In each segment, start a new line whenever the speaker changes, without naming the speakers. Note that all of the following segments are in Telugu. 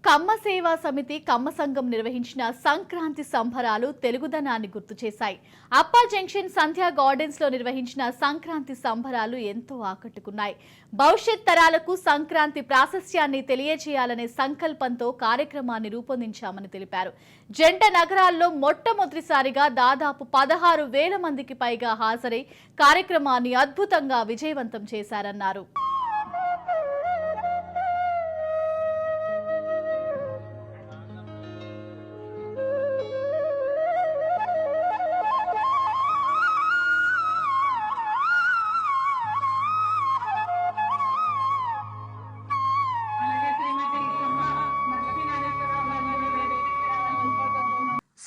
కమ్మ సేవా సమితి కమ్మ సంఘం నిర్వహించిన సంక్రాంతి సంబరాలు తెలుగుదనాన్ని గుర్తు చేశాయి. అప్పా జంక్షన్ సంధ్యా గార్డెన్స్ లో నిర్వహించిన సంక్రాంతి సంబరాలు ఎంతో ఆకట్టుకున్నాయి. భవిష్యత్ తరాలకు సంక్రాంతి ప్రాశస్త్యాన్ని తెలియజేయాలనే సంకల్పంతో కార్యక్రమాన్ని రూపొందించామని తెలిపారు. జంట నగరాల్లో మొట్టమొదటిసారిగా దాదాపు 16,000 మందికి పైగా హాజరై కార్యక్రమాన్ని అద్భుతంగా విజయవంతం చేశారన్నారు.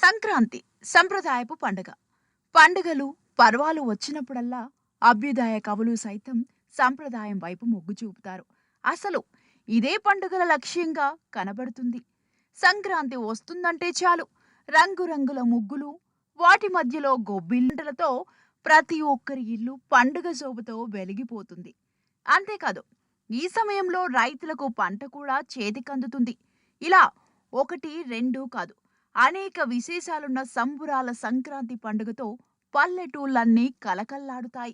సంక్రాంతి సంప్రదాయపు పండుగ. పండుగలు పర్వాలు వచ్చినప్పుడల్లా అభ్యుదయ కవులు సైతం సంప్రదాయం వైపు మొగ్గు చూపుతారు. అసలు ఇదే పండుగల లక్ష్యంగా కనబడుతుంది. సంక్రాంతి వస్తుందంటే చాలు రంగురంగుల ముగ్గులు, వాటి మధ్యలో గొబ్బిళ్ళతో ప్రతి ఒక్కరి ఇల్లు పండుగ శోభతో వెలిగిపోతుంది. అంతేకాదు, ఈ సమయంలో రైతులకు పంట కూడా చేతికందుతుంది. ఇలా ఒకటి రెండు కాదు, అనేక విశేషాలున్న సంబురాల సంక్రాంతి పండుగతో పల్లెటూళ్ళన్నీ కలకల్లాడుతాయి.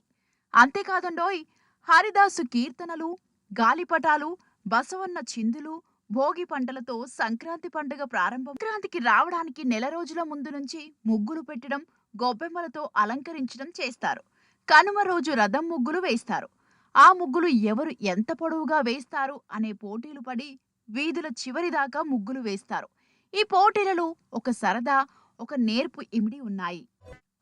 అంతేకాదండోయ్, హరిదాసు కీర్తనలు, గాలిపటాలు, బసవన్న చిందులు, భోగి పంటలతో సంక్రాంతి పండుగ ప్రారంభం. సంక్రాంతికి రావడానికి నెల రోజుల ముందు నుంచి ముగ్గులు పెట్టడం, గొబ్బెమ్మలతో అలంకరించడం చేస్తారు. కనుమ రోజు రథం ముగ్గులు వేస్తారు. ఆ ముగ్గులు ఎవరు ఎంత పొడవుగా వేస్తారు అనే పోటీలు పడి వీధుల చివరి దాకా ముగ్గులు వేస్తారు. ఈ పోటీలలో ఒక సరదా, ఒక నేర్పు ఇమిడి ఉన్నాయి.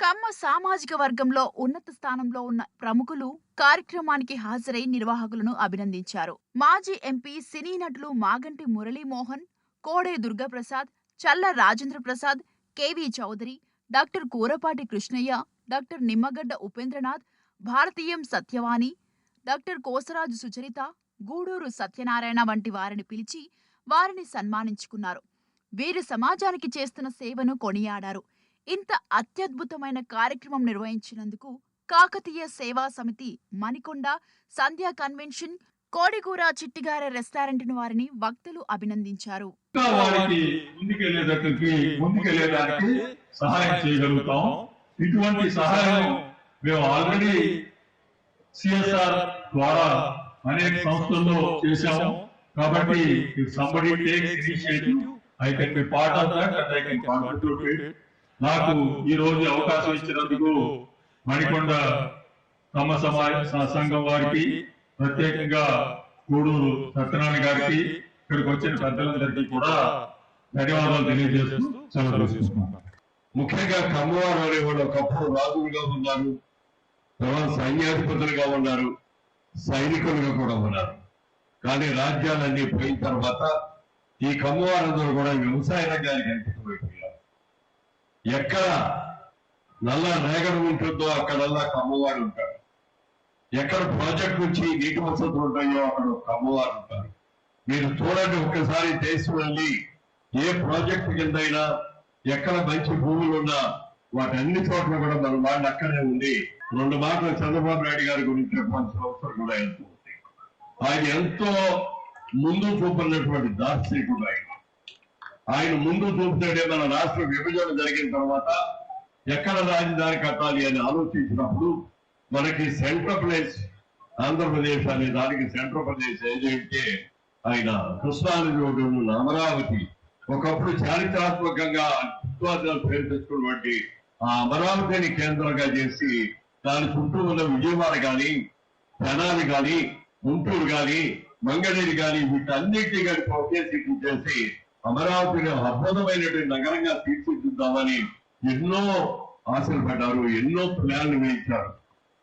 కమ్మ సామాజిక వర్గంలో ఉన్నత స్థానంలో ఉన్న ప్రముఖులు కార్యక్రమానికి హాజరై నిర్వాహకులను అభినందించారు. మాజీ ఎంపీ, సినీ నటులు Maganti Muralimohan, Kode Durgaprasad, Challa Rajendra Prasad, KV Chowdary, doctor Kurapati Krishnaiah, doctor Nimmagadda Upendranath, Bharatiyam Satyavani, doctor Kosaraju Sucharitha, Guduru Satyanarayana వంటి వారిని పిలిచి వారిని సన్మానించుకున్నారు. వీరు సమాజానికి చేస్తున్న సేవను కొనియాడారు. ఇంత అత్యద్భుతమైన కార్యక్రమం నిర్వహించినందుకు కాకతీయ సేవా సమితి, మణికొండ, సంధ్యా కన్వెన్షన్, కోడికూర చిట్టిగారె రెస్టారెంట్ వారిని వక్తలు అభినందించారు.
కాబట్టి I can be part of that and I can contribute to it. నాకు ఈ రోజు అవకాశం ఇచ్చినందుకు మణికొండ కమ్మ సంఘం వారికి, ప్రత్యేకంగా గూడూరు సత్యనారాయణ గారికి, ఇక్కడికి వచ్చిన పెద్దలందరికీ కూడా ధన్యవాదాలు తెలియజేస్తూ సెలవు తీసుకుంటాం.
ముఖ్యంగా కమ్మవారు అనేవాళ్ళు ఒకప్పుడు రాజులుగా ఉన్నారు, తర్వాత సైన్యాధిపతులుగా ఉన్నారు, సైనికులుగా కూడా ఉన్నారు. కానీ రాజ్యాలన్నీ పోయిన తర్వాత ఈ కమ్మవారందరూ కూడా వ్యవసాయ రంగానికి అంకితమైపోయారు. ఎక్కడ నల్ల రేగడి ఉంటుందో అక్కడల్లా కమ్మవారు ఉంటారు. ఎక్కడ ప్రాజెక్ట్ నుంచి నీటి వసతులు ఉంటాయో అక్కడ కమ్మవారు ఉంటారు. మీరు చూడండి, ఒక్కసారి దేశం వెళ్ళి ఏ ప్రాజెక్టు కిందైనా ఎక్కడ మంచి భూములు ఉన్నా వాటన్ని చోట్ల కూడా మన వాళ్ళు అక్కడే ఉండి 2 మాటలు చంద్రబాబు నాయుడు గారి గురించి చెప్పాల్సిన అవసరం కూడా ఎంతో ఉంది. ఆయన ఎంతో ముందు చూపున్నటువంటి దార్శనికుడు ఆయన ముందు చూపుతాడే. మన రాష్ట్ర విభజన జరిగిన తర్వాత ఎక్కడ రాజధాని కట్టాలి అని ఆలోచించినప్పుడు మనకి సెంట్రల్ ప్లేస్ ఆంధ్రప్రదేశ్ అనే దానికి సెంట్రల్ ప్రదేశ్ ఏదైతే ఆయన కృష్ణానది ఒడ్డున అమరావతి, ఒకప్పుడు చారిత్రాత్మకంగా విశ్వాసాలు పేరు తెచ్చుకున్నటువంటి ఆ అమరావతిని కేంద్రంగా చేసి దాని చుట్టూ ఉన్న విజయవాడ కానీ, తెనాలి కానీ, గుంటూరు కానీ, మంగళగిరి కానీ వీటన్నిటినీ కలిపి ఒకే సిటీ చేసి అమరావతిని అద్భుతమైనటువంటి నగరంగా తీర్చిదిద్దామని ఎన్నో ఆశలు పడ్డారు, ఎన్నో ప్లాన్లు వేయించారు.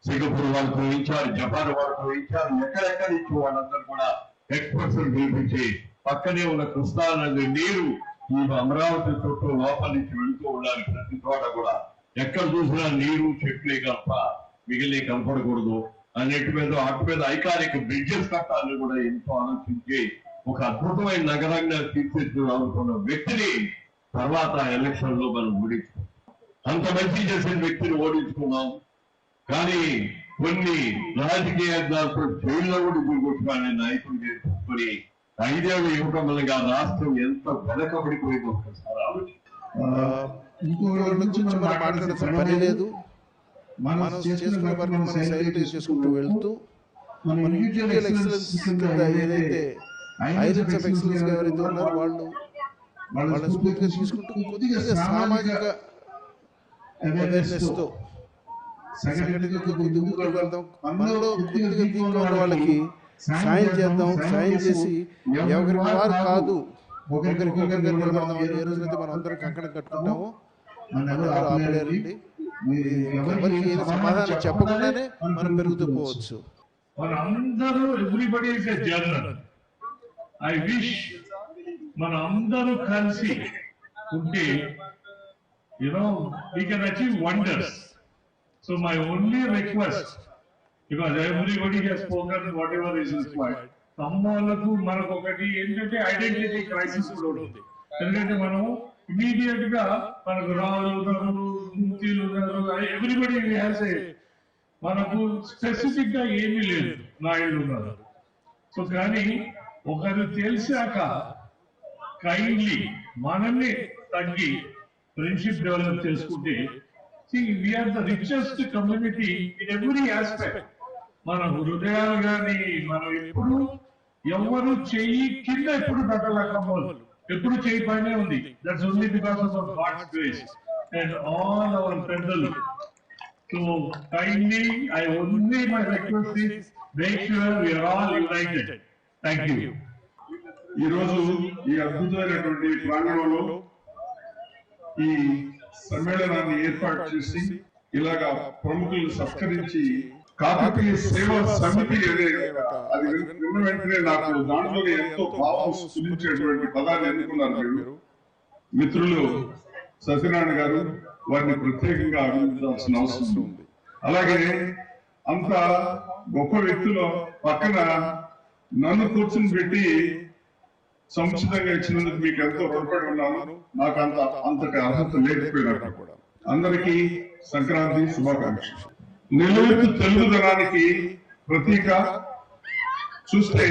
సింగపూర్ వాళ్ళతో వేయించారు, జపాన్ వాళ్ళతో వేయించారు. ఎక్కడెక్కడ నుంచి వాళ్ళందరూ కూడా ఎక్స్పర్ట్స్ పిలిపించి పక్కనే ఉన్న కృష్ణా నది నీరు ఈ అమరావతి చుట్టూ లోపల నుంచి వెళుతూ ఉండాలి. ప్రతి చోట కూడా ఎక్కడ చూసినా నీరు, చెట్లే కనుక మిగిలి కనపడకూడదు అన్నిటి మీద అటు మీద ఐకానిక్ బ్రిడ్జెస్ కట్టాలని కూడా ఎంతో ఆలోచించి ఒక అద్భుతమైన నగరంగా తీర్చిదిద్దాలనుకున్న వ్యక్తిని తర్వాత ఎలక్షన్ లో మనం ఓడించుకున్నాం. అంత మంచి చేసిన వ్యక్తిని ఓడించుకున్నాం. కానీ కొన్ని రాజకీయ జైల్లో కూడా దిగొట్టుకునే నాయకులు చేసుకుని ఐదేళ్ళు ఇవ్వడం వల్ల రాష్ట్రం ఎంత వెనకబడిపోయిందో ఒకసారి ఆలోచించండి.
ఇంకోళ్ళ నుంచి మనం మాట్లాడాల్సిన పని లేదు. మనం చేసుకున్న పని మనం సైలెంట్ చేసుకుంటూ వెళ్తూ మన ఇండివిజువల్ ఎక్సలెన్స్ కింద ఏదైతే ఐడెంటిటీ ఆఫ్ ఎక్సలెన్స్ ఎవరైతే ఉన్నారో వాళ్ళ స్ఫూర్తిగా తీసుకుంటూ కొద్దిగా సామాజిక అవేర్నెస్ తో సంఘటనగా ముందుకు వెళ్దాం. మనలో కొద్దిగా దీంట్లో ఉన్న వాళ్ళకి సాయం చేద్దాం. సాయం చేసి ఎవరికి వారు కాదు ఒకరికొకరిగా నిలబడదాం. ఏ రోజునైతే మనం అందరం కంకణం కట్టుకుంటామో అందరూ ఆపలేరండి. ఎవరికి ఏది సమాధానం చెప్పకుండానే మనం పెరుగుతూ పోవచ్చు.
మనందరూ everybody is a journal. I wish మన అందరూ కలిసి ఉంటే we can achieve wonders. So my only request, because everybody has spoken whatever is required, తమ్ముళ్ళకు మనకు ఒకటి ఏంటంటే ఐడెంటిటీ క్రైసిస్ కూడా ఉంది. ఎందుకంటే మనం ఇమీడియట్ గా మనకు రాళ్ళు ఉన్నారు, ముక్తిలు ఉన్నారు, ఎవ్రీబడి హ్యాస్ ఏ, మనకు స్పెసిఫిక్ గా ఏమీ లేదు, నాయుడు ఉన్నారు. సో కానీ ఒకరు తెలిసాక కైండ్లీ మనల్ని తగ్గి ఫ్రెండ్షిప్ డెవలప్ చేసుకుంటే, we are the richest community in every aspect. మన హృదయాలు కానీ మనం ఎప్పుడు ఎవరు చెయ్యి కింద ఎప్పుడు పెట్టలేకపోవాలి, ఎప్పుడు చెయ్యి పైనే ఉంది. That's only because of God's grace and all our పెద్దలు. So kindly I only my request is make sure we are all united. Thank you.
ఈ రోజు ఈ అద్భుతమైనటువంటి ప్రాంగణంలో ఈ సమ్మేళనాన్ని ఏర్పాటు చేసి ఇలాగా ప్రముఖులను సత్కరించి కాకతీయ సేవా సమితి అది విన్న వెంటనే నాకు దాంట్లో ఎంతో భావం స్ఫురించేటువంటి పదాన్ని ఎన్నుకున్నారు మీరు మిత్రులు సత్యనారాయణ గారు. వారిని ప్రత్యేకంగా అభినందించాల్సిన అవసరం ఉంది. అలాగే అంత గొప్ప వ్యక్తుల పక్కన నన్ను కూర్చుని పెట్టి సముచితంగా ఇచ్చినందుకు మీకు ఎంతో రుణపడి ఉన్నాను. నాకు అంతటి అర్హత లేకపోయినా కూడా అందరికీ సంక్రాంతి శుభాకాంక్షలు. నిలువెత్తు తెలుగుదనానికి ప్రతీక చూస్తే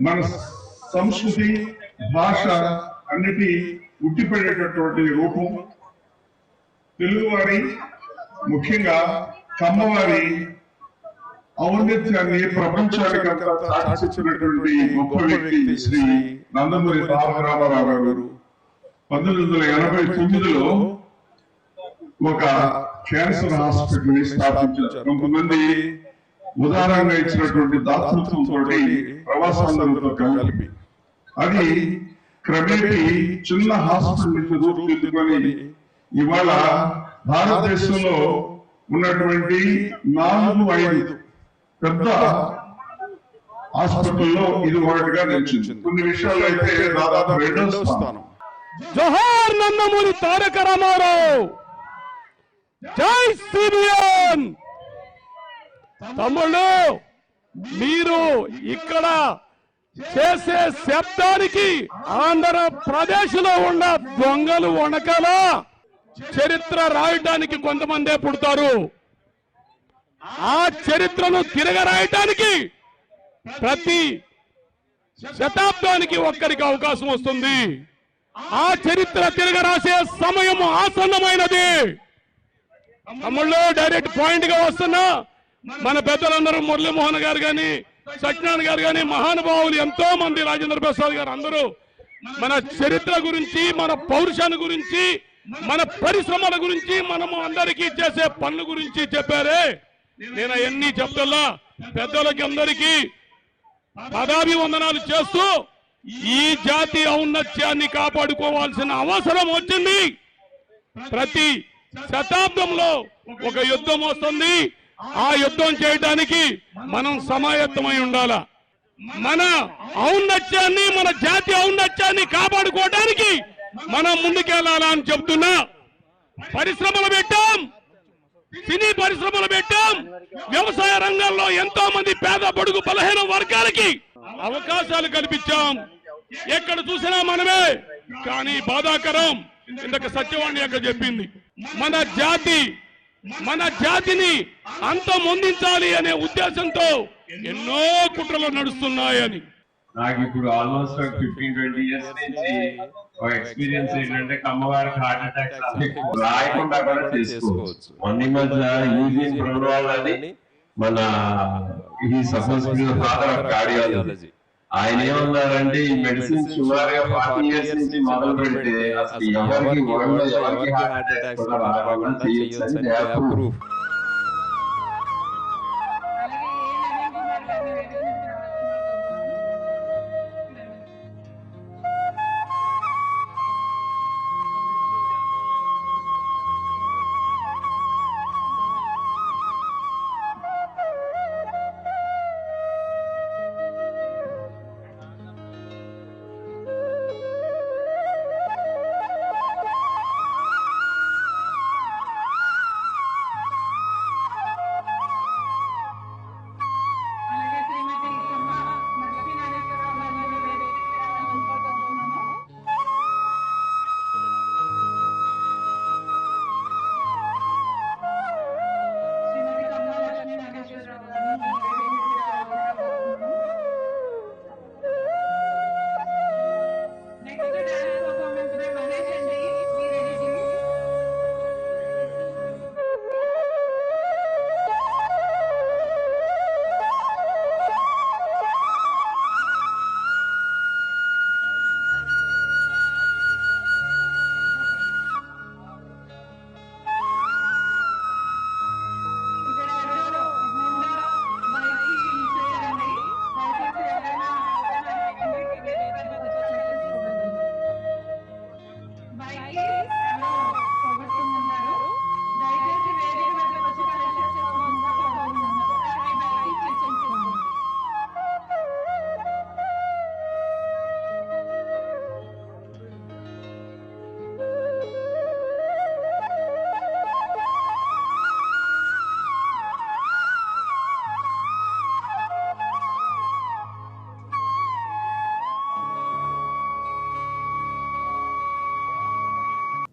మన సంస్కృతి భాష అన్నిటి ఉట్టిపడేటటువంటి రూపం తెలుగువారి, ముఖ్యంగా కమ్మవారి ఔన్నత్యాన్ని ప్రపంచానికి సాక్షించినటువంటి గొప్ప వ్యక్తి శ్రీ నందమూరి తారక రామారావు గారు 1989లో ఒక క్యాన్సర్ హాస్పిటల్ స్థాపించారు. కొంతమంది ఉదాహరణగా ఇచ్చినటువంటి దాతృత్వంతో ప్రవాసాంధ్రులతో కలిపి అది క్రమేపీ చిన్న హాస్పిటల్ నుంచి రూపుదిద్దుకొని ఇవాళ భారతదేశంలో ఉన్నటువంటి 4-5 పెద్ద హాస్పిటల్లో ఇది ఒకటిగా నిలిచింది. కొన్ని విషయాల్లో అయితే దాదాపు 2వ స్థానం.
జోహార్ నందమూరి తారక రామారావు, జై సిబిఎన్. తమ్ముళ్ళు, మీరు ఇక్కడ చేసే శబ్దానికి ఆంధ్రప్రదేశ్ లో ఉన్న దొంగలు వణకాల చరిత్ర రాయటానికి కొంతమందే పుడతారు. ఆ చరిత్రను తిరగరాయటానికి ప్రతి శతాబ్దానికి ఒక్కరికి అవకాశం వస్తుంది. ఆ చరిత్ర తిరగరాసే సమయం ఆసన్నమైనది. తమ్ముళ్ళు, డైరెక్ట్ పాయింట్ గా వస్తున్నా, మన పెద్దలందరూ మురళీమోహన్ గారు గాని, సత్యనారాయణ గారు గాని, మహానుభావులు ఎంతో మంది, రాజేంద్ర ప్రసాద్ గారు, అందరూ మన చరిత్ర గురించి, మన పౌరుషాన్ని గురించి, మన పరిశ్రమల గురించి, మనము అందరికీ చేసే పనుల గురించి చెప్పారే. నేను అవన్నీ చెప్తున్నా. పెద్దలకి అందరికీ పదాభివందనాలు చేస్తూ ఈ జాతి ఔన్నత్యాన్ని కాపాడుకోవాల్సిన అవసరం వచ్చింది. ప్రతి శతాబ్దంలో ఒక యుద్ధం వస్తుంది. ఆ యుద్ధం చేయడానికి మనం సమాయత్తమై ఉండాలా. మన ఔన్నత్యాన్ని, మన జాతి ఔన్నత్యాన్ని కాపాడుకోవడానికి మనం ముందుకెళ్లాలా అని చెప్తున్నా. పరిశ్రమలు పెట్టాం, సినీ పరిశ్రమలు పెట్టాం, వ్యవసాయ రంగంలో ఎంతో మంది పేద బడుగు బలహీన వర్గాలకి అవకాశాలు కల్పించాం. ఎక్కడ చూసినా మనమే. కానీ బాధాకరం, ఇంతకు సత్యవాణి యొక్క చెప్పింది, మన జాతిని అంతమొందించాలి అనే ఉద్దేశంతో ఎన్నో కుట్రలు నడుస్తున్నాయని.
నాకు ఇప్పుడు ఆల్మోస్ట్ 15-20 ఇయర్స్ నుంచి ఒక ఎక్స్పీరియన్స్ ఏంటంటే కమ్మవారికి హార్ట్ అటాక్స్ రాయకుండా కూడా చేసుకోవచ్చు. మొన్న మధ్య యూజిన్ ప్రోటోకాల్ అని మన ఈ సపోజ్ ఫాదర్ ఆఫ్ కార్డియాలజీ ఆయన ఏమన్నారంటే ఈ మెడిసిన్ సుమారుగా 40 ఇయర్స్ నుంచి మొదలు పెడితే అసలు ఎవరికి హార్ట్ అటాక్స్ కూడా రాకుండా చేయొచ్చని అప్రూవ్.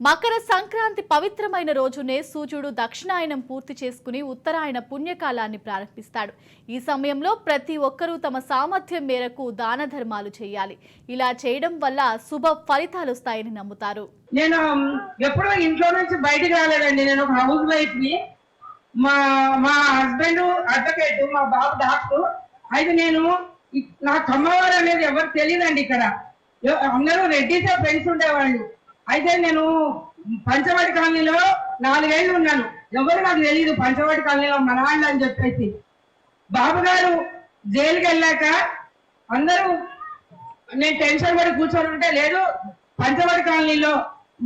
మకర సంక్రాంతి పవిత్రమైన రోజునే సూర్యుడు దక్షిణాయనం పూర్తి చేసుకుని ఉత్తరాయణ పుణ్యకాలాన్ని ప్రారంభిస్తాడు. ఈ సమయంలో ప్రతి ఒక్కరూ తమ సామర్థ్యం మేరకు దాన ధర్మాలు చేయాలి. ఇలా చేయడం వల్ల శుభ ఫలితాలు వస్తాయని నమ్ముతారు.
నేను ఎప్పుడూ ఇంట్లో నుంచి బయటికి రాలేదండి. నేను ఒక హౌస్ వైఫ్ ని. మా హస్బెండ్ అడ్వకేట్, మా బాబు డాక్టర్. అయితే నేను నాకు అమ్మవారు అనేది ఎవరు తెలియదండి. ఇక్కడ అందరూ రెడ్డిసే ఫ్రెండ్స్ ఉండేవాళ్ళు. అయితే నేను పంచవటి కాలనీలో 4 ఏళ్ళు ఉన్నాను. ఎవరు నాకు తెలియదు పంచవటి కాలనీలో మన వాళ్ళు అని చెప్పేసి. బాబు గారు జైలుకి వెళ్ళాక అందరూ నేను టెన్షన్ పడి కూర్చొని ఉంటే, లేదు పంచవటి కాలనీలో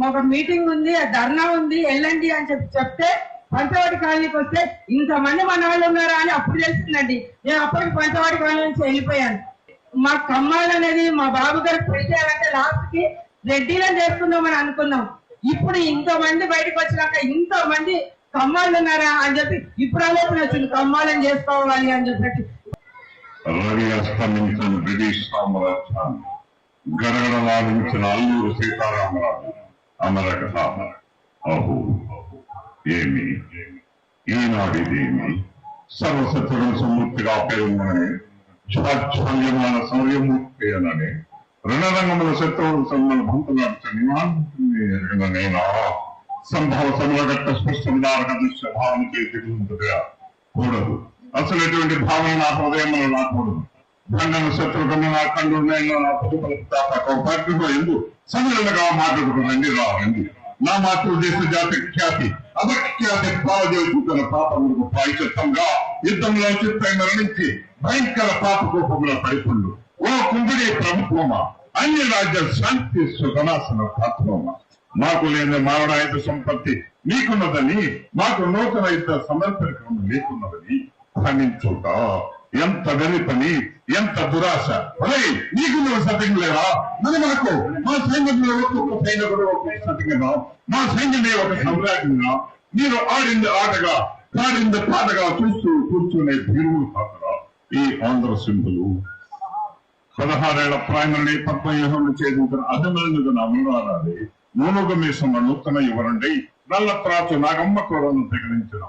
ఒక మీటింగ్ ఉంది, ధర్నా ఉంది, వెళ్ళండి అని చెప్తే పంచవటి కాలనీకి వస్తే ఇంతమంది మన వాళ్ళు ఉన్నారా అని అప్పుడు తెలిసిందండి. నేను అప్పటికి పంచవటి కాలనీ నుంచి వెళ్ళిపోయాను. మా కమ్మాళ్ళు అనేది మా బాబు గారికి పెళ్లి చేయాలంటే లాస్ట్ కి రెడ్డిలను చేసుకుందామని అనుకున్నాం. ఇప్పుడు ఇంతమంది బయటకు వచ్చినాక ఇంతమంది కమ్మాళ్ళు ఉన్నారా అని చెప్పి ఇప్పుడు ఆలోచన వచ్చింది కమ్మాళ్ళని చేసుకోవాలి అని చెప్పి.
రవి అస్తమించిన బ్రిటిష్ సామ్రాజ్యాన్ని గడగడలాడించిన అల్లూరు సీతారామరాజు అమరకథ. అహో ఏమి ఈనాడిదేమి సర్వసత్వం సమూర్తిగా పేరుమని చాచ్ఛల్యమాన సౌర్యమూర్తి అనని రణరంగముల శత్రువులు సమ్మల భంతులాడుతున్న నేనా సంభవ సమలగట్ట స్పష్టంగా దృశ్య భావన చేతిగా కూడదు. అసలు ఎటువంటి భావన నా హృదయంలో రాకూడదు. దండన శత్రుకన్నా నా కండు నా పొదుపు ఎందు సమయంగా మాట్లాడుకునండి రావండి. నా మాతృదేశ జాతి ఖ్యాతి అపఖ్యాతి పాలజోతున్న పాపములకు ప్రాయశ్చిత్తంగా యుద్ధంలో చిత్తై మరణించి భయంకర పాపకోపముల పడిపండు. ఓ కుంభిడి ప్రభుత్వమా, అన్ని రాజ్య శాంతి సుధనాసన పాత్రమా, మాకు లేని మారణాయుధ సంపత్తి మీకున్నదని, మాకు నూతన యుద్ధ సమర్పణ లేకున్నదని ఖండించుట ఎంత వెని పని, ఎంత దురాశ. అదే నీకు నువ్వు సత్యం లేవా? మరి మనకు మా సైన్యంలో ఒక్కొక్క సైనికుడు ఒక్కొక్క సత్యంగా, మా సైన్యమే ఒక సమ్రాజ్ఞంగా, మీరు ఆడింది ఆటగా పాడింది పాటగా చూస్తూ కూర్చునే భీరువులు కాకరా ఈ ఆంధ్ర సింధులు. 16 ఏళ్ల ప్రాయమని పద్మవ్యూహంలో ఛేదించిన అభిమన్యుడు అమరారాది నూనెగ మీసమ నూతన యువరండి నల్ల త్రాచు నాగమ్మ కూరను తెగరించిన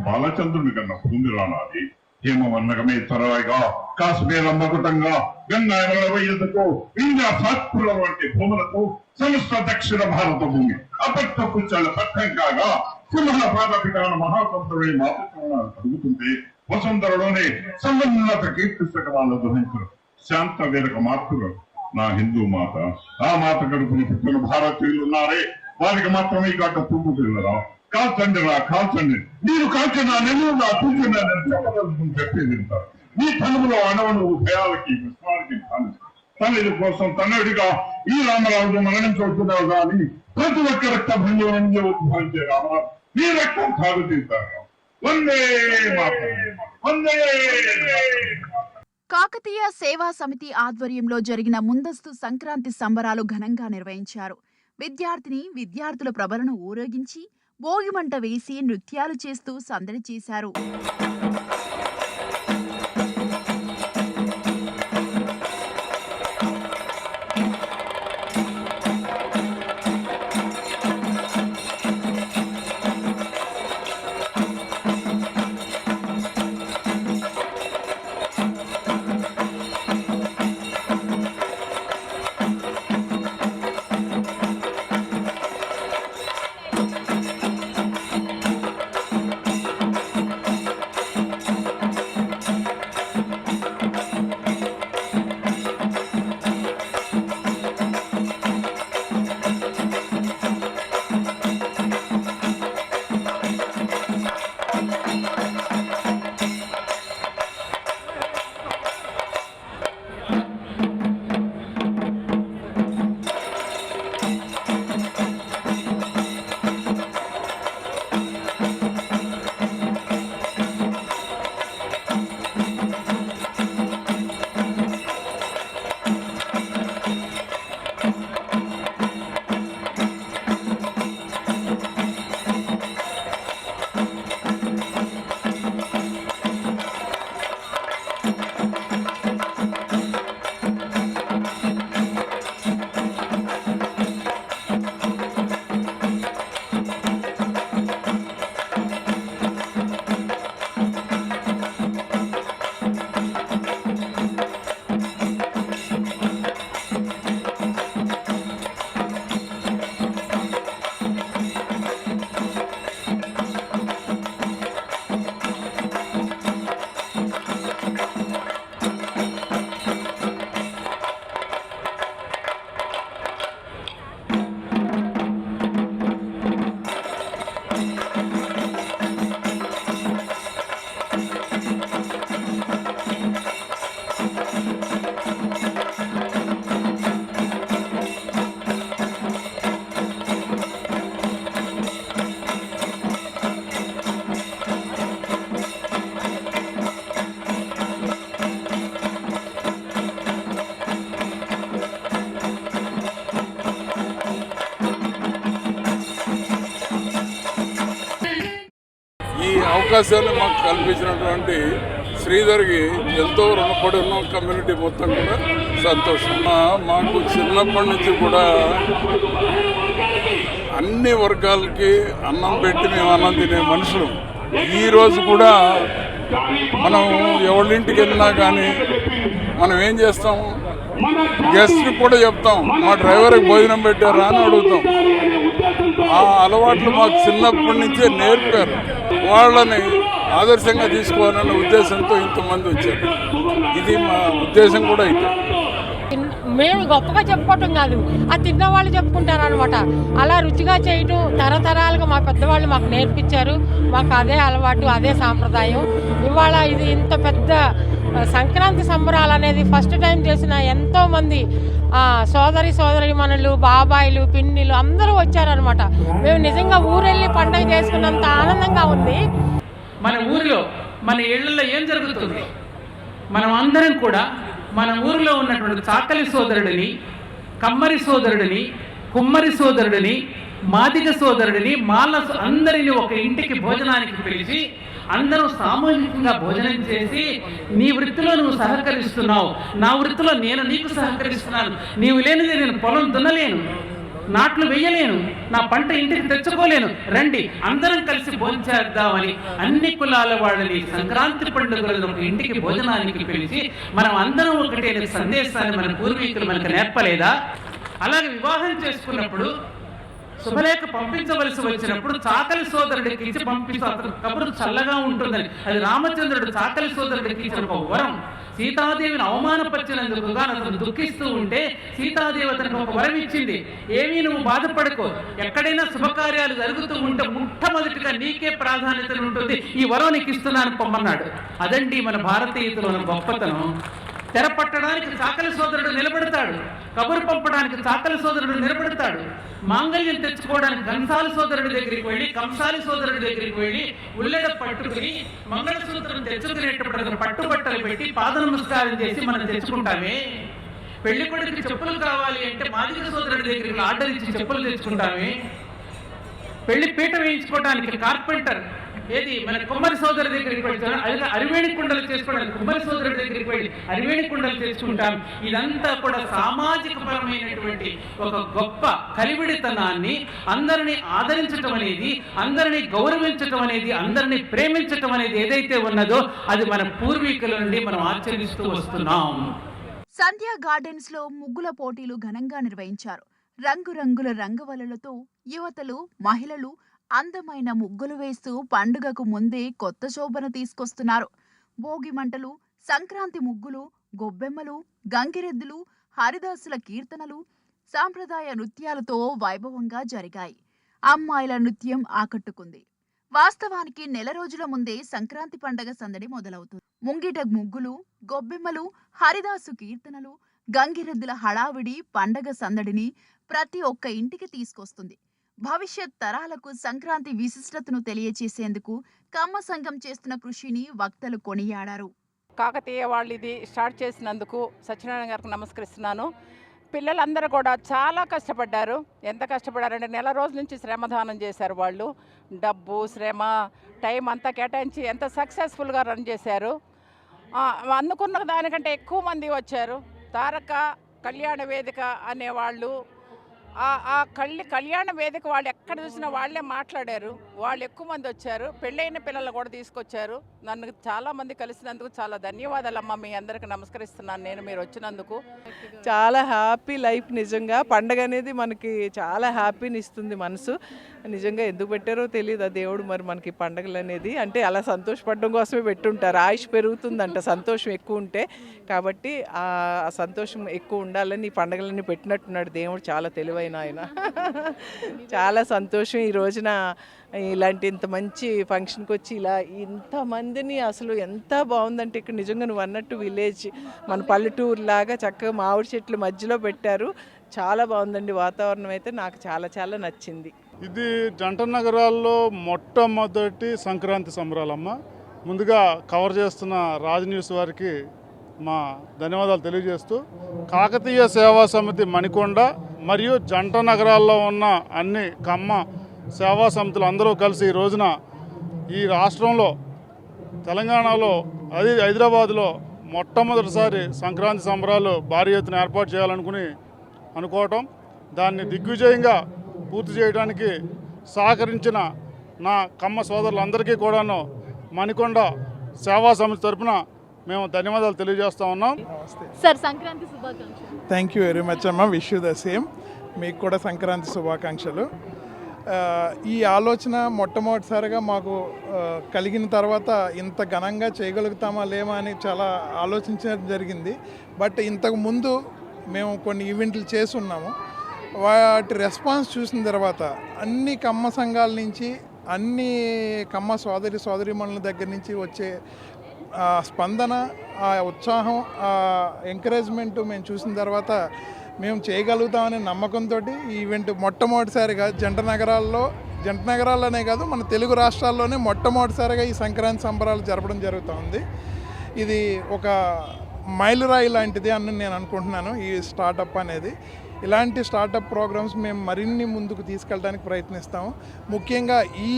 బాలచంద్రుని కన్నా భూమి రానాది హేమవర్ణకమే తరవాయిగా కాశ్మీర మకుటంగా గంగానల వయ్యకు ఇంద్ర సాత్పుల వంటి భూములకు సమస్త దక్షిణ భారత భూమి అపత్త కుచ్చాల పట్టం కాగా సింహల పాదపిటాన మహాసంతుడే మాతృత్వాలు కలుగుతుంటే వసుంధరలోనే సంబంధత కీర్తిస్తకమాల దహించరు శాంత వీరక మాతృలు నా హిందూ మాత ఆ మాత గడుపుని పుట్టిన భారతీయులు ఉన్నారే వారికి మాత్రమే కాక పువ్వు తిల్లరా కాల్చండి రా కాల్చండి మీరు కాల్చిన నెలవు నా పూజన చెప్పదలుచుకుని చెప్పేది నీ తనువులో అణవను భయాలకి విశ్వానికి తల్లి కోసం తన్నడిగా ఈ రామరాజు మరణించవుతున్నావు కానీ ప్రతి ఒక్క రక్త భంగం నుంచి ఉద్భవించే రామరాజు నీ రక్తం తాగు తీస్తారు వందే మాతరం వందే.
కాకతీయ సేవా సమితి ఆధ్వర్యంలో జరిగిన ముందస్తు సంక్రాంతి సంబరాలు ఘనంగా నిర్వహించారు. విద్యార్థుల ప్రభలను ఊరేగించి భోగిమంట వేసి నృత్యాలు చేస్తూ సందడి చేశారు.
అవకాశాన్ని మాకు కల్పించినటువంటి శ్రీధర్కి ఎంతో రుణపడి ఉన్న కమ్యూనిటీ మొత్తం కూడా సంతోషం. మాకు చిన్నప్పటి నుంచి కూడా అన్ని వర్గాలకి అన్నం పెట్టి మేము అన్నం తినే మనుషులు. ఈరోజు కూడా మనం ఎవరింటికి వెళ్ళినా కానీ మనం ఏం చేస్తాం, గెస్ట్కి కూడా చెప్తాం మా డ్రైవర్కి భోజనం పెట్టారా అని అడుగుతాం. ఆ అలవాట్లు మాకు చిన్నప్పటి నుంచే నేర్పారు. వాళ్ళని ఆదర్శంగా తీసుకోవాలనే ఉద్దేశంతో ఇంతమంది వచ్చారు. ఇది మా ఉద్దేశం కూడా అయితే.
మేము గొప్పగా చెప్పుకోవటం కాదు, ఆ తిన్నవాళ్ళు చెప్పుకుంటారు అనమాట. అలా రుచిగా చేయటం తరతరాలుగా మా పెద్దవాళ్ళు మాకు నేర్పించారు. మాకు అదే అలవాటు, అదే సాంప్రదాయం. ఇవాళ ఇది ఇంత పెద్ద సంక్రాంతి సంబరాలు అనేది ఫస్ట్ టైం చేసిన ఎంతోమంది సోదరీమణులు, బాబాయిలు, పిన్నిలు అందరూ వచ్చారనమాట. మేము నిజంగా ఊరెళ్ళి పండుగ చేసుకున్నంత ఆనందంగా ఉంది.
మన ఊరిలో మన ఇళ్లలో ఏం జరుగుతుంది, మనం అందరం కూడా మన ఊరిలో ఉన్నటువంటి చాకలి సోదరుడిని, కమ్మరి సోదరుడిని, కుమ్మరి సోదరుడిని, మాదిగ సోదరుడిని, మాల అందరినీ ఒక ఇంటికి భోజనానికి పిలిచి అందరూ సామూహికంగా భోజనం చేసి నీ వృత్తిలో నువ్వు సహకరిస్తున్నావు, నా వృత్తిలో నేను నీకు సహకరిస్తున్నాను, నీవు లేనిది నేను పొలం దున్నలేను, నాట్లు వేయలేను, నా పంట ఇంటికి తెచ్చుకోలేను, రండి అందరం కలిసి భోంచేద్దామని అన్ని కులాల వాళ్ళని సంక్రాంతి పండుగలను ఒక ఇంటికి భోజనానికి పిలిచి మనం అందరం ఒకటే సందేశాన్ని మన పూర్వీకులు మనకు నేర్పలేదా? అలాగే వివాహం చేసుకున్నప్పుడు శుభలేఖ పంపించవలసి వచ్చినప్పుడు చాకలి సోదరుడికి ఇచ్చి పంపిస్తూ అతను కబురు చల్లగా ఉంటుందని, అది రామచంద్రుడు చాకలి సోదరుడికి ఇచ్చిన ఒక వరం. సీతాదేవిని అవమానపరిచినందుకు అతను దుఃఖిస్తూ ఉంటే సీతాదేవి అతనికి ఒక వరం ఇచ్చింది, ఏమీ నువ్వు బాధపడుకో, ఎక్కడైనా శుభకార్యాలు జరుగుతూ ఉంటే మొట్టమొదటిగా నీకే ప్రాధాన్యత ఉంటుంది, ఈ వరం నీకు ఇస్తున్నాను పొమ్మన్నాడు. అదండి మన భారతీయుల గొప్పతనం. తెర పట్టడానికి చాకలి సోదరుడు నిలబడతాడు, కబురు పంపడానికి చాకలి సోదరుడు నిలబడతాడు, మాంగళ్యం తెచ్చుకోవడానికి కంసాలి సోదరుడి దగ్గరికి వెళ్ళి కంసాలి సోదరుడి దగ్గరికి వెళ్ళి ఉల్లెడ పట్టుకుని మంగళసూత్రం తెచ్చుకునేటప్పుడు అతను పట్టుబట్టలు పెట్టి పాద నమస్కారం చేసి మనం తెచ్చుకుంటామే. పెళ్లి కొడుకు చెప్పులు కావాలి అంటే మాదిగ సోదరుడి దగ్గరికి ఆర్డర్ ఇచ్చి చెప్పులు తెచ్చుకుంటామే. పెళ్లి పీట వేయించుకోవడానికి కార్పెంటర్ ఏది మన కుమ్మరి సోదరు దగ్గరికి వెళ్తాను, అది అరివేణి కుండలు చేసుకోవడానికి కుమ్మరి సోదరుడి దగ్గరికి వెళ్ళి అరివేణి కుండలు తెచ్చుకుంటాం. ఇదంతా కూడా సామాజిక పరమైనటువంటి ఒక గొప్ప కలివిడితనాన్ని, అందరినీ ఆదరించటం అనేది, అందరినీ గౌరవించటం అనేది, అందరినీ ప్రేమించటం అనేది ఏదైతే ఉన్నదో అది మన పూర్వీకుల నుండి మనం ఆచరిస్తూ వస్తున్నాం.
సంధ్యా గార్డెన్స్ లో ముగ్గుల పోటీలు ఘనంగా నిర్వహించారు. రంగురంగుల రంగవల్లులతో యువతలు, మహిళలు అందమైన ముగ్గులు వేస్తూ పండుగకు ముందే కొత్త శోభను తీసుకొస్తున్నారు. భోగి మంటలు, సంక్రాంతి ముగ్గులు, గొబ్బెమ్మలు, గంగిరెద్దులు, హరిదాసుల కీర్తనలు, సాంప్రదాయ నృత్యాలతో వైభవంగా జరిగాయి. అమ్మాయిల నృత్యం ఆకట్టుకుంది. వాస్తవానికి నెల రోజుల ముందే సంక్రాంతి పండగ సందడి మొదలవుతుంది. ముంగిట ముగ్గులు, గొబ్బెమ్మలు, హరిదాసు కీర్తనలు, గంగిరెద్దుల హడావిడి పండగ సందడిని ప్రతి ఒక్క ఇంటికి తీసుకొస్తుంది. భవిష్యత్ తరాలకు సంక్రాంతి విశిష్టతను తెలియచేసేందుకు కమ్మ సంఘం చేస్తున్న కృషిని వక్తలు కొనియాడారు.
కాకతీయ వాళ్ళు ఇది స్టార్ట్ చేసినందుకు సత్యనారాయణ గారికి నమస్కరిస్తున్నాను. పిల్లలందరూ కూడా చాలా కష్టపడ్డారు. ఎంత కష్టపడ్డారంటే నెల రోజుల నుంచి శ్రమదానం చేశారు. వాళ్ళు డబ్బు, శ్రమ, టైం అంతా కేటాయించి ఎంత సక్సెస్ఫుల్గా రన్ చేశారు. అందుకున్న దానికంటే ఎక్కువ మంది వచ్చారు. తారక కళ్యాణ వేదిక అనేవాళ్ళు, ఆ కళ్యాణ వేదిక వాళ్ళు ఎక్కడ చూసినా వాళ్ళే మాట్లాడారు. వాళ్ళు ఎక్కువ మంది వచ్చారు. పెళ్ళైన పిల్లలు కూడా తీసుకొచ్చారు. నన్ను చాలా మంది కలిసినందుకు చాలా ధన్యవాదాలమ్మా. మీ అందరికి నమస్కరిస్తున్నాను నేను, మీరు వచ్చినందుకు.
చాలా హ్యాపీ లైఫ్. నిజంగా పండగ అనేది మనకి చాలా హ్యాపీని ఇస్తుంది మనసు. నిజంగా ఎందుకు పెట్టారో తెలియదు ఆ దేవుడు మరి మనకి పండగలు అనేది. అంటే అలా సంతోషపడడం కోసమే పెట్టుంటారు. ఆయుష్ పెరుగుతుందంట సంతోషం ఎక్కువ ఉంటే. కాబట్టి ఆ సంతోషం ఎక్కువ ఉండాలని ఈ పండగలన్నీ పెట్టినట్టున్నాడు దేవుడు. చాలా తెలివైన ఆయన. చాలా సంతోషం ఈ రోజున ఇలాంటి ఇంత మంచి ఫంక్షన్కి వచ్చి ఇలా ఇంతమందిని, అసలు ఎంత బాగుందంటే ఇక్కడ నిజంగా నువ్వు అన్నట్టు విలేజ్ మన పల్లెటూరు లాగా చక్కగా మామిడి చెట్లు మధ్యలో పెట్టారు. చాలా బాగుందండి. వాతావరణం అయితే నాకు చాలా చాలా నచ్చింది.
ఇది జంట నగరాల్లో మొట్టమొదటి సంక్రాంతి సంబరాలమ్మ. ముందుగా కవర్ చేస్తున్న రాజ్ న్యూస్ వారికి మా ధన్యవాదాలు తెలియజేస్తూ, కాకతీయ సేవా సమితి మణికొండ మరియు జంట నగరాల్లో ఉన్న అన్ని కమ్మ సేవా సమితులు అందరూ కలిసి ఈ రోజున ఈ రాష్ట్రంలో తెలంగాణలో హైదరాబాద్లో మొట్టమొదటిసారి సంక్రాంతి సంబరాలు భారీ ఎత్తున ఏర్పాటు అనుకోవటం, దాన్ని దిగ్విజయంగా పూర్తి చేయడానికి సహకరించిన నా కమ్మ సోదరులందరికీ కూడాను మణికొండ సేవా సమితి తరఫున మేము ధన్యవాదాలు తెలియజేస్తా ఉన్నాం.
సార్, సంక్రాంతి శుభాకాంక్షలు.
థ్యాంక్ యూ వెరీ మచ్ అమ్మ. Wish you the same. మీకు కూడా సంక్రాంతి శుభాకాంక్షలు. ఈ ఆలోచన మొట్టమొదటిసారిగా మాకు కలిగిన తర్వాత ఇంత ఘనంగా చేయగలుగుతామా లేమా అని చాలా ఆలోచించడం జరిగింది. బట్ ఇంతకు ముందు మేము కొన్ని ఈవెంట్లు చేసి ఉన్నాము. వాటి రెస్పాన్స్ చూసిన తర్వాత అన్ని కమ్మ సంఘాల నుంచి, అన్ని కమ్మ సోదరిమణుల దగ్గర నుంచి వచ్చే స్పందన, ఆ ఉత్సాహం, ఆ ఎంకరేజ్మెంట్ మేము చూసిన తర్వాత మేము చేయగలుగుతామనే నమ్మకంతో ఈ ఈవెంట్ మొట్టమొదటిసారిగా జంట నగరాల్లోనే కాదు మన తెలుగు రాష్ట్రాల్లోనే మొట్టమొదటిసారిగా ఈ సంక్రాంతి సంబరాలు జరపడం జరుగుతుంది. ఇది ఒక మైలురాయి లాంటిది అని నేను అనుకుంటున్నాను ఈ స్టార్టప్ అనేది. ఇలాంటి స్టార్టప్ ప్రోగ్రామ్స్ మేము మరిన్ని ముందుకు తీసుకెళ్ళడానికి ప్రయత్నిస్తాము. ముఖ్యంగా ఈ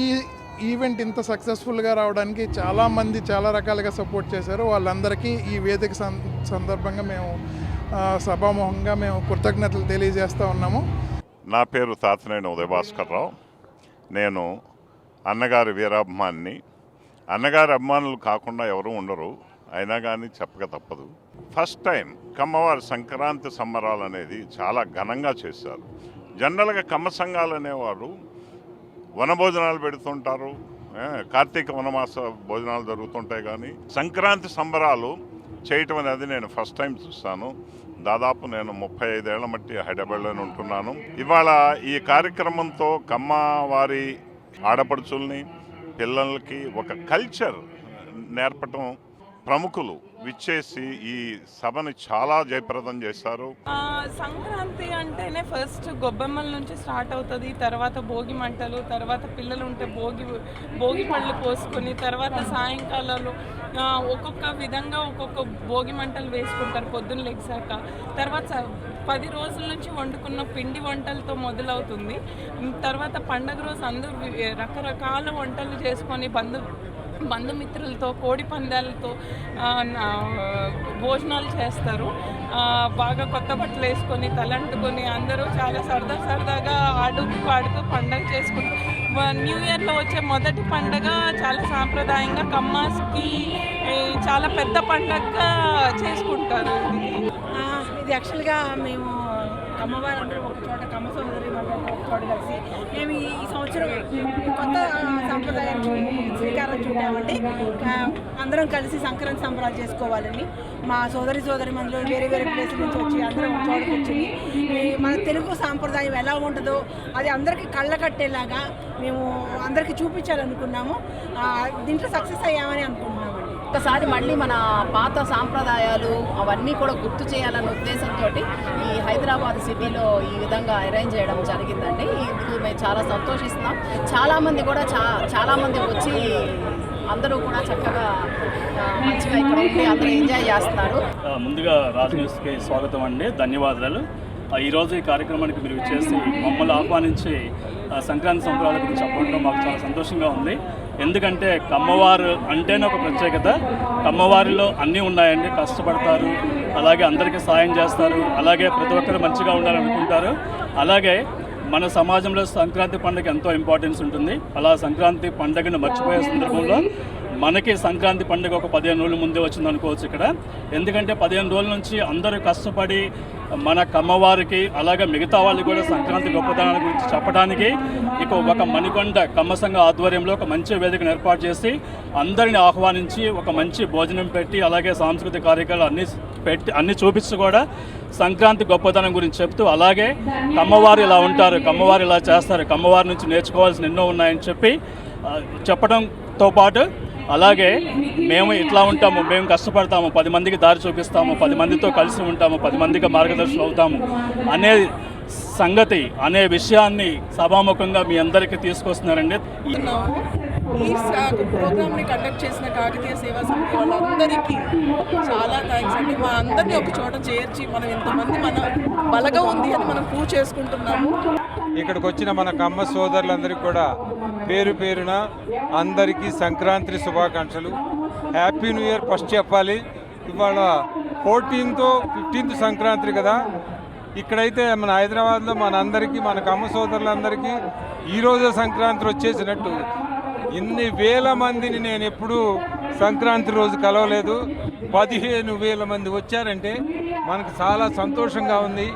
ఈవెంట్ ఇంత సక్సెస్ఫుల్గా రావడానికి చాలామంది చాలా రకాలుగా సపోర్ట్ చేశారు. వాళ్ళందరికీ ఈ వేదిక సందర్భంగా మేము సభాముఖంగా మేము కృతజ్ఞతలు తెలియజేస్తూ ఉన్నాము.
నా పేరు తాతనేని ఉదయభాస్కర్రావు. నేను అన్నగారి వీరాభిమానిని. అన్నగారి అభిమానులు కాకుండా ఎవరు ఉండరు, అయినా కానీ చెప్పక తప్పదు. ఫస్ట్ టైం కమ్మవారి సంక్రాంతి సంబరాలు అనేది చాలా ఘనంగా చేశారు. జనరల్గా కమ్మ సంఘాలు అనేవారు వనభోజనాలు పెడుతుంటారు, కార్తీక వనమాస భోజనాలు జరుగుతుంటాయి, కానీ సంక్రాంతి సంబరాలు చేయటం అనేది నేను ఫస్ట్ టైం చూస్తాను. దాదాపు నేను 35 ఏళ్ల మట్టి హైదరాబాద్లోనే ఉంటున్నాను. ఇవాళ ఈ కార్యక్రమంతో కమ్మవారి ఆడపడుచుల్ని పిల్లలకి ఒక కల్చర్ నేర్పటం ప్రముఖులు విచ్చేసి ఈ సభని చాలా జయప్రదం చేశారు.
సంక్రాంతి అంటేనే ఫస్ట్ గొబ్బెమ్మల నుంచి స్టార్ట్ అవుతుంది, తర్వాత భోగి మంటలు, తర్వాత పిల్లలు ఉంటే భోగి పళ్ళు పోసుకొని, తర్వాత సాయంకాలంలో ఒక్కొక్క విధంగా ఒక్కొక్క భోగి మంటలు వేసుకుంటారు పొద్దున్న లెగ్సాక. తర్వాత 10 రోజుల నుంచి వండుకున్న పిండి వంటలతో మొదలవుతుంది. తర్వాత పండగ రోజు అందరూ రకరకాల వంటలు చేసుకొని బంధుమిత్రులతో కోడి పందాలతో భోజనాలు చేస్తారు. బాగా కొత్త బట్టలు వేసుకొని తలంటుకొని అందరూ చాలా సరదాగా ఆడుతూ పాడుతూ పండగ చేసుకుంటారు. న్యూ ఇయర్లో వచ్చే మొదటి పండగ చాలా సాంప్రదాయంగా కమ్మాస్కి చాలా పెద్ద పండగగా చేసుకుంటారు.
ఇది యాక్చువల్గా మేము కమ్మవారు అందరూ ఒక చోట, కమ్మ సోదరి ఒక చోట కలిసి మేము ఈ సంవత్సరం కొత్త సాంప్రదాయానికి శ్రీకారం చుట్టామంటే అందరం కలిసి సంక్రాంతి సంబరాలు చేసుకోవాలని. మా సోదరి మందులు వేరే ప్లేస్ నుంచి వచ్చి అందరం చోట కూర్చొని మన తెలుగు సాంప్రదాయం ఎలా ఉంటుందో అది అందరికీ కళ్ళ కట్టేలాగా మేము అందరికీ చూపించాలనుకున్నాము. దీంట్లో సక్సెస్ అయ్యామని అనుకుంటున్నామండి.
ఒకసారి మళ్ళీ మన పాత సాంప్రదాయాలు అవన్నీ కూడా గుర్తు చేయాలన్న ఉద్దేశంతో ఈ హైదరాబాద్ సిటీలో ఈ విధంగా అరేంజ్ చేయడం జరిగిందండి. ఇది మేము చాలా సంతోషిస్తున్నాం. చాలామంది కూడా చాలామంది వచ్చి అందరూ కూడా చక్కగా మంచిగా ఇక్కడ ఉండి అందరూ ఎంజాయ్ చేస్తున్నారు.
ముందుగా రాజ్ న్యూస్కి స్వాగతం అండి, ధన్యవాదాలు. ఈరోజు ఈ కార్యక్రమానికి మీరు వచ్చేసి మమ్మల్ని ఆహ్వానించి సంక్రాంతి సంబరాల గురించి చెప్పడం మాకు చాలా సంతోషంగా ఉంది. ఎందుకంటే కమ్మవారు అంటేనే ఒక ప్రత్యేకత. కమ్మవారిలో అన్నీ ఉన్నాయండి. కష్టపడతారు, అలాగే అందరికీ సాయం చేస్తారు, అలాగే ప్రతి ఒక్కరు మంచిగా ఉండాలనుకుంటారు. అలాగే మన సమాజంలో సంక్రాంతి పండుగ ఎంతో ఇంపార్టెన్స్ ఉంటుంది. అలా సంక్రాంతి పండుగను మర్చిపోయే సందర్భంలో మనకి సంక్రాంతి పండుగ ఒక 15 రోజుల ముందే వచ్చింది అనుకోవచ్చు ఇక్కడ. ఎందుకంటే 15 రోజుల నుంచి అందరూ కష్టపడి మన కమ్మవారికి అలాగే మిగతా వాళ్ళు కూడా సంక్రాంతి గొప్పతనాల గురించి చెప్పడానికి ఒక మణికొండ కమ్మ సంఘ ఆధ్వర్యంలో ఒక మంచి వేదికను ఏర్పాటు చేసి అందరిని ఆహ్వానించి ఒక మంచి భోజనం పెట్టి అలాగే సాంస్కృతిక కార్యక్రమాలు అన్నీ చూపించి కూడా సంక్రాంతి గొప్పతనం గురించి చెప్తూ, అలాగే కమ్మవారు ఇలా ఉంటారు, కమ్మవారు ఇలా చేస్తారు, కమ్మవారి నుంచి నేర్చుకోవాల్సిన ఎన్నో ఉన్నాయని చెప్పడంతో పాటు అలాగే మేము ఇట్లా ఉంటాము, మేము కష్టపడతాము, 10 మందికి దారి చూపిస్తాము, 10 మందితో కలిసి ఉంటాము, 10 మందికి మార్గదర్శనం అవుతాము అనే సంగతి అనే విషయాన్ని సభాముఖంగా మీ అందరికీ తీసుకొస్తున్నారండి.
ఈ ప్రోగ్రామ్ని కండక్ట్ చేసిన కాకతీయ సేవా సమితి వాళ్ళందరికీ చాలా థ్యాంక్స్ అండి. మా అందరినీ ఒక చోట చేర్చి మనం ఎంతమంది మన బలగా ఉంది అని మనం ప్రూవ్ చేసుకుంటున్నాము.
ఇక్కడికి వచ్చిన మన కమ్మ సోదరులందరికీ కూడా పేరు పేరున అందరికీ సంక్రాంతి శుభాకాంక్షలు. హ్యాపీ న్యూ ఇయర్ ఫస్ట్ చెప్పాలి. ఇవాళ 14th 15th సంక్రాంతి కదా. ఇక్కడైతే మన హైదరాబాద్లో మనందరికీ మన కమ్మ సోదరులందరికీ ఈరోజు సంక్రాంతి వచ్చేసినట్టు ఇన్ని వేల మందిని నేను ఎప్పుడూ సంక్రాంతి రోజు కలవలేదు. 15,000 మంది వచ్చారంటే మనకు చాలా సంతోషంగా ఉంది.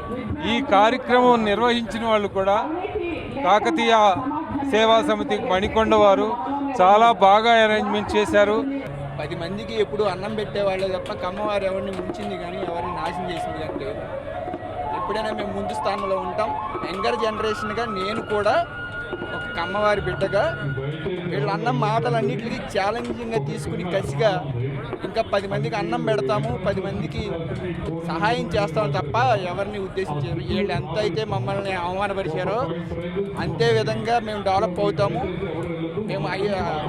ఈ కార్యక్రమం నిర్వహించిన వాళ్ళు కూడా కాకతీయ సేవా సమితి మణికొండ వారు చాలా బాగా అరేంజ్మెంట్ చేశారు.
10 మందికి ఎప్పుడు అన్నం పెట్టేవాళ్ళే తప్ప కమ్మవారు ఎవరిని ముంచింది కానీ ఎవరిని నాశనం చేసింది కానీ లేదు. ఎప్పుడైనా మేము ముందు స్థానంలో ఉంటాం. యంగర్ జనరేషన్గా నేను కూడా ఒక కమ్మవారి బిడ్డగా వీళ్ళ అన్నం మాటలన్నింటికి ఛాలెంజింగ్గా తీసుకుని కసిగా ఇంకా 10 మందికి అన్నం పెడతాము, 10 మందికి సహాయం చేస్తాము తప్ప ఎవరిని ఉద్దేశించారు. వీళ్ళు ఎంత అయితే మమ్మల్ని అవమానపరిచారో అంతే విధంగా మేము డెవలప్ అవుతాము, మేము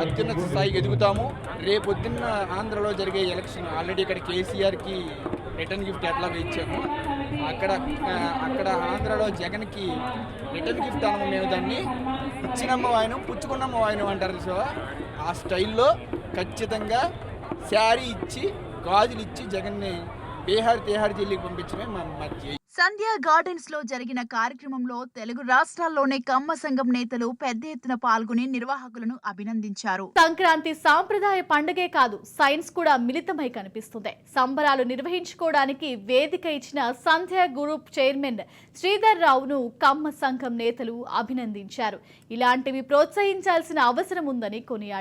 అత్యున్నత స్థాయికి ఎదుగుతాము. రేపొద్దున్న ఆంధ్రలో జరిగే ఎలక్షన్ ఆల్రెడీ ఇక్కడ కేసీఆర్కి రిటర్న్ గిఫ్ట్ ఎట్లాగో ఇచ్చాము. అక్కడ ఆంధ్రలో జగన్కి రిటర్న్ గిఫ్ట్ అనము. మేము దాన్ని ఇచ్చినమ్మ వాయనం పుచ్చుకున్నమ్మ వాయనం అంటారు. సో ఆ స్టైల్లో ఖచ్చితంగా శారీ ఇచ్చి గాజులు ఇచ్చి జగన్ని బీహార్ తిహార్ ఢిల్లీకి పంపించడమే మా
సంధ్యా గార్డెన్స్ లో జరిగిన కార్యక్రమంలో తెలుగు రాష్ట్రాల్లోనే కమ్మ సంఘం నేతలు పెద్ద ఎత్తున పాల్గొని నిర్వాహకులను అభినందించారు.
సంక్రాంతి సాంప్రదాయ పండుగే కాదు, సైన్స్ కూడా మిళితమై కనిపిస్తుంది. సంబరాలు నిర్వహించుకోవడానికి వేదిక ఇచ్చిన సంధ్యా గ్రూప్ చైర్మన్ శ్రీధర్ రావును కమ్మ సంఘం నేతలు అభినందించారు. ఇలాంటివి ప్రోత్సహించాల్సిన అవసరం ఉందని కొనియాడారు.